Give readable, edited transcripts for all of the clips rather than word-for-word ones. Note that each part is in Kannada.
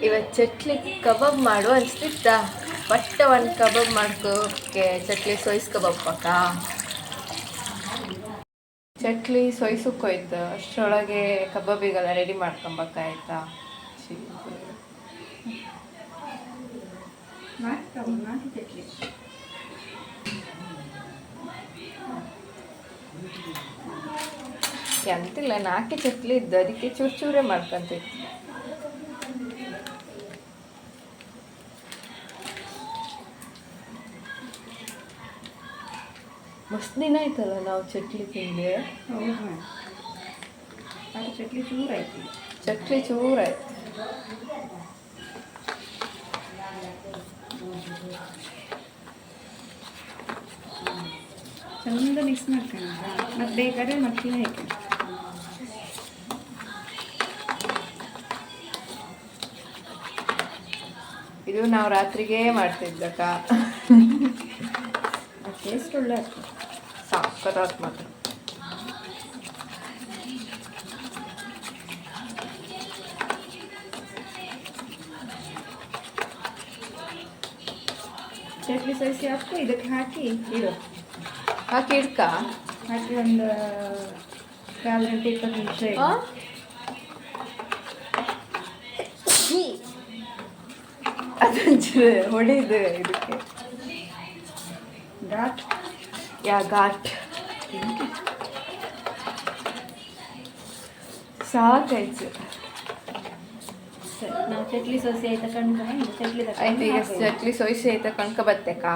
ಇವತ್ತು ಚಟ್ಲಿ ಕಬಾಬ್ ಮಾಡು ಅನಿಸ್ತಿತ್ತ. ಬಟ್ ಒಂದು ಕಬಾಬ್ ಮಾಡ್ಕೋಕೆ ಚಟ್ಲಿ ಸೊಯ್ಸ್ ಕಬಾಬ್ ಪಕ್ಕ ಚಟ್ಲಿ ಸೊಯ್ಸಕ್ಕೋಯ್ತು. ಅಷ್ಟರೊಳಗೆ ಕಬಾಬಿಗೆಲ್ಲ ರೆಡಿ ಮಾಡ್ಕೊಬೇಕಾಯ್ತಾ. ಎಂತಿಲ್ಲ, 4 ಚಟ್ಲಿ ಇದ್ದು ಅದಕ್ಕೆ ಚೂರೇ ಮಾಡ್ಕೊಂತಿತ್ತು. ಮಸ್ತ್ ದಿನ ಆಯ್ತಲ್ಲ ನಾವು ಚಟ್ಲಿ ತಿಂದೆ. ಚಟ್ಲಿ ಚೂರಾಯ್ತು. ಚಂದ ಮಿಕ್ಸ್ ಮಾಡ್ಕೊಂಡು ಮತ್ತೆ ಬೇಕಾದ್ರೆ ಮತ್ತೆ ಹಾಕಿ. ಇದು ನಾವು ರಾತ್ರಿಗೆ ಮಾಡ್ತಿದ್ದಕ್ಕ. ಟೇಸ್ಟ್ ಒಳ್ಳೆ ಸಾಕದಾತ್ ಮಾತ್ರ. ಚಟ್ಲಿ ಸರಿಸಿ ಹಾಕಿ ಇದಕ್ಕೆ ಹಾಕಿ ಇಡು. ಹಾಕಿ ಇಡ್ಕ ಹಾಕಿ ಒಂದು 1/4 ಗಂಟೆ 20 ನಿಮಿಷ ಅದೊಂಚೂರು ಹೊಡೆದು ಇದಕ್ಕೆ ಘಾಟ್ ಘಾಟ್ ಸಾಕಾಯ್ತು. ನಾವು ಚಟ್ಲಿ ಸೋಸಿ ಆಯ್ತಾ ಕಣ್ಕ ಚಟ್ಲಿ ಆಯ್ತು. ಈಗ ಚಟ್ಲಿ ಸೊಯ್ಸಿ ಆಯ್ತಾ ಕಣ್ಕ ಬತ್ತೇಕಾ.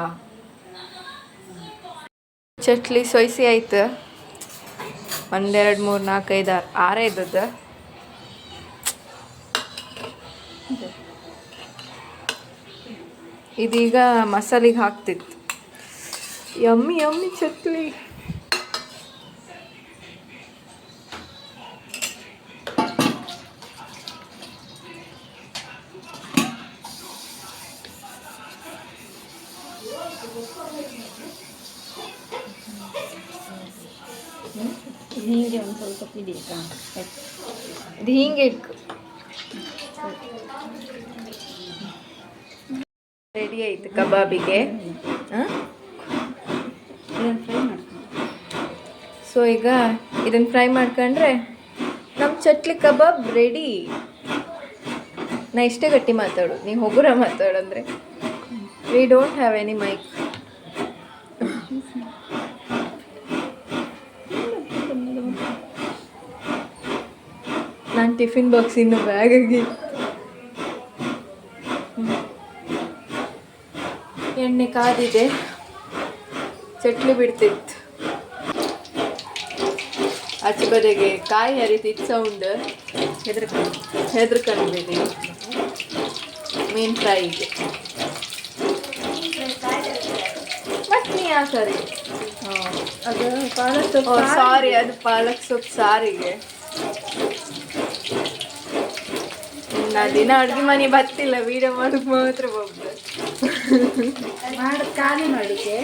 ಚಟ್ಲಿ ಸೊಯ್ಸಿ ಆಯ್ತು. 1 2 3 4 5 6 ಇದ್ದದ್ದು. ಇದೀಗ ಮಸಾಲಿಗೆ ಹಾಕ್ತಿತ್ತು. ಯಮ್ಮಿ ಚಟ್ಲಿ. ಹೀಗೆ ಒಂದು ಸ್ವಲ್ಪ ಪಿಡಿಯಕ್ಕ ಇದು ಹೀಗೆ ಇಟ್ಕೊ. ರೆಡಿ ಆಯ್ತು ಕಬಾಬಿಗೆ. ಸೊ ಈಗ ಇದನ್ನು ಫ್ರೈ ಮಾಡ್ಕೊಂಡ್ರೆ ನಮ್ಮ ಚಟ್ಲಿ ಕಬಾಬ್ ರೆಡಿ. ನಾ ಇಷ್ಟೇ ಗಟ್ಟಿ ಮಾತಾಡು, ನೀವು ಹೋಗುರ ಮಾತಾಡಂದ್ರೆ. We don't have any mic. ನಾನು ಟಿಫಿನ್ ಬಾಕ್ಸ್ ಇನ್ನು ಬ್ಯಾಗಾಗಿ ಎಣ್ಣೆ ಕಾದಿದೆ. ಚಟ್ಲಿ ಬಿಡ್ತಿತ್ತು. ಆಚೆ ಬದಿಗೆ ಕಾಯಿ ಹರಿತಿತ್ತು ಸೌಂಡ್. ಹೆದರ್ಕೊಂಡ್ಬಿಡಿ. ಮೀನ್ ಫ್ರೈಗೆ ಮತ್ತೆ ನೀ ಯಾಕರಿ ಅದು ಪಾಲಕ್ ಸೊಪ್ಪು. ಸಾರಿ, ಅದು ಪಾಲಕ್ ಸೊಪ್ಪು ಸಾರಿಗೆ. ನಾ ದಿನ ಅಡುಗೆ ಮನೆ ಬತ್ತಿಲ್ಲ, ವೀಡಿಯೋ ಮಾಡೋಕೆ ಮಾತ್ರ ಹೋಗ್ಬೋದು. ಖಾಲಿ ಮಾಡಿಕೆ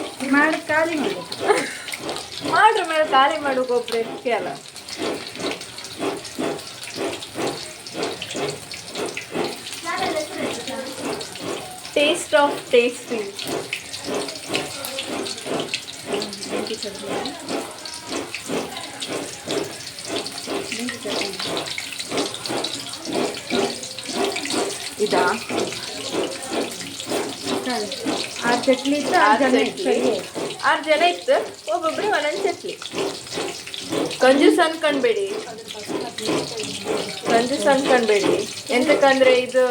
ಮಾಡ್ರ ಮೇಲೆ ಖಾಲಿ ಮಾಡೋಕೆ ಒಬ್ರು ಎದಕ್ಕೆ ಅಲ್ಲ. Taste of tasting. ಇದಾ 6 ಚಟ್ಲಿ ಇತ್ತು. 6 ಜನ ಇತ್ತು. ಒಬ್ಬೊಬ್ರಿಗೆ ಒಂದೊಂದು ಚಟ್ಲಿ. ಕಂಜೂಸ್ ಅನ್ಕೊಂಡ್ಬೇಡಿ, ಎಂತಕ್ಕಂದ್ರೆ ಇದು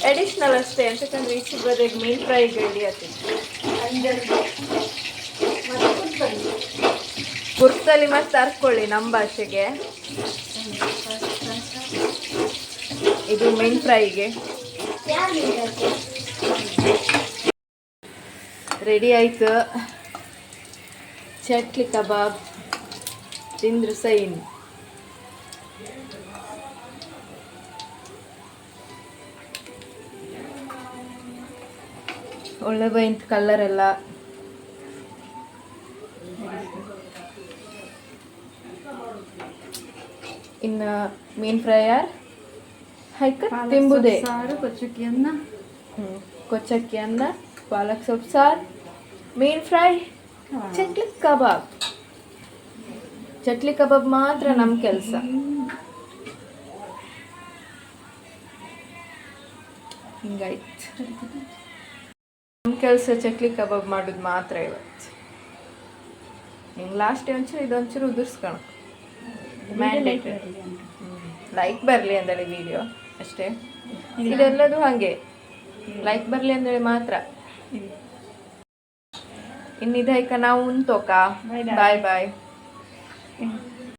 ಅಡಿಷ್ನಲ್ ಅಷ್ಟೇ. ಎಂತಕ್ಕಂದ್ರೆ ಈ ಸಿಗೋದಾಗ ಮೀನ್ ಫ್ರೈ ರೆಡಿ ಆಗ್ತದೆ. ಗುರ್ತಲ್ಲಿ ಮತ್ತೆ ತರ್ಕೊಳ್ಳಿ ನಮ್ಮ ಭಾಷೆಗೆ. ಇದು ಮೀನ್ ಫ್ರೈಗೆ ರೆಡಿ ಆಯ್ತು. ಚಟ್ಲಿ ಕಬಾಬ್ ತಿಂದ್ರೆ ಸೈನ್. ಒಳ್ಳೆ ಬೈಂತ್ ಕಲರ್ ಎಲ್ಲ. ಇನ್ನು ಮೀನ್ ಫ್ರೈ ಹೈಕ ಪಾಲಕ್ ತಿಂಬುದೇ. ಸೊಪ್ಪು ಸಾರು ಕೊಚ್ಚಕ್ಕಿ ಅನ್ನ ಕೊಚ್ಚಕ್ಕಿ ಅನ್ನ, ಪಾಲಕ್ ಸೊಪ್ಪು ಸಾರು, ಮೀನ್ ಫ್ರೈ, ಚಟ್ಲಿ ಕಬಾಬ್. ಚಟ್ಲಿ ಕಬಾಬ್ ಮಾತ್ರ ನಮ್ಮ ಕೆಲಸ. ಹಿಂಗಾಯ್ತು ನಮ್ಮ ಕೆಲಸ. ಚಟ್ಲಿ ಕಬಾಬ್ ಮಾಡೋದು ಮಾತ್ರ ಇವತ್ತು. ಹಿಂಗೆ ಲಾಸ್ಟ್ ಒಂಚೂರು ಇದೊಂಚೂರು ಉದುರ್ಸ್ಕೊಳ ಮ್ಯಾಂಡೇಟರಿ. ಲೈಕ್ ಬರಲಿ ಅಂದೇಳಿ ವಿಡಿಯೋ ಅಷ್ಟೇ. ಇದೆಲ್ಲದು ಹಾಗೆ ಲೈಕ್ ಬರಲಿ ಅಂದೇಳಿ ಮಾತ್ರ. ಇನ್ನಿದಾಯ್ಕ ನಾವು ಉಂತೋಕ. ಬಾಯ್ ಬಾಯ್.